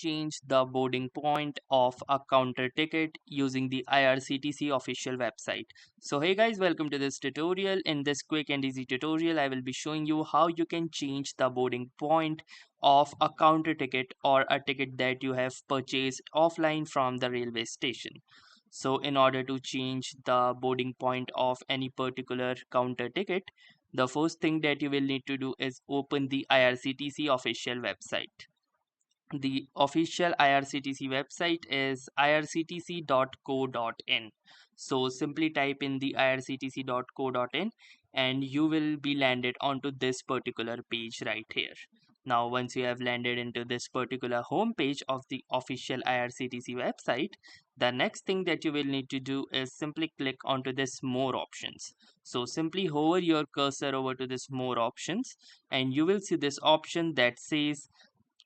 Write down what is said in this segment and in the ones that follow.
change the boarding point of a counter ticket using the IRCTC official website. So hey guys, welcome to this tutorial. In this quick and easy tutorial, I will be showing you how you can change the boarding point of a counter ticket or a ticket that you have purchased offline from the railway station. So in order to change the boarding point of any particular counter ticket, the first thing that you will need to do is open the IRCTC official website. The official IRCTC website is irctc.co.in. So simply type in the irctc.co.in and you will be landed onto this particular page right here. Now, once you have landed into this particular home page of the official IRCTC website, the next thing that you will need to do is simply click onto this more options. So simply hover your cursor over to this more options and you will see this option that says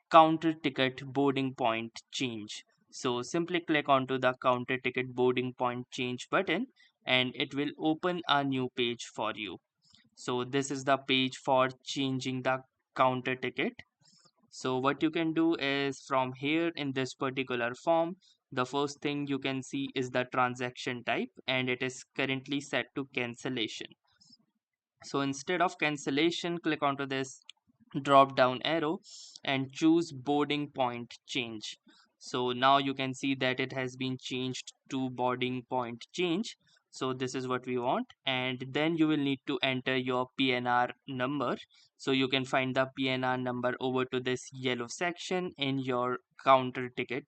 counter ticket boarding point change. So simply click onto the counter ticket boarding point change button and it will open a new page for you. So this is the page for changing the counter ticket. So what you can do is from here in this particular form, the first thing you can see is the transaction type and it is currently set to cancellation. So instead of cancellation, click onto this drop down arrow and choose boarding point change. So now you can see that it has been changed to boarding point change. So this is what we want, and then you will need to enter your PNR number. So you can find the PNR number over to this yellow section in your counter ticket,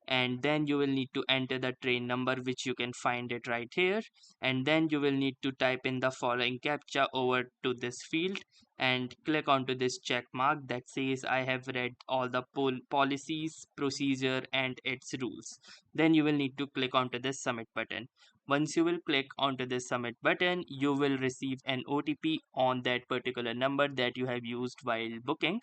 and then you will need to enter the train number, which you can find it right here, and then you will need to type in the following captcha over to this field and click onto this check mark that says I have read all the policies, procedure and its rules. Then you will need to click onto this submit button. Once you will click onto this submit button, you will receive an OTP on that particular number that you have used while booking,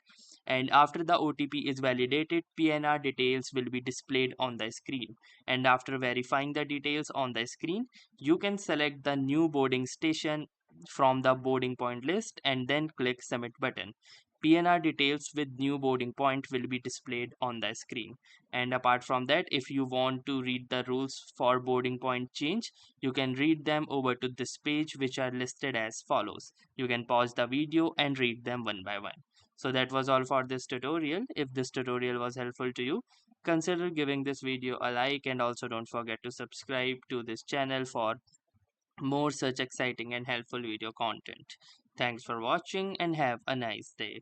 and after the OTP is validated, PNR details will be displayed on the screen. And after verifying the details on the screen, you can select the new boarding station from the boarding point list and then click submit button. PNR details with new boarding point will be displayed on the screen. And apart from that, if you want to read the rules for boarding point change, you can read them over to this page, which are listed as follows. You can pause the video and read them one by one. So that was all for this tutorial. If this tutorial was helpful to you, consider giving this video a like and also don't forget to subscribe to this channel for more such exciting and helpful video content. Thanks for watching and have a nice day.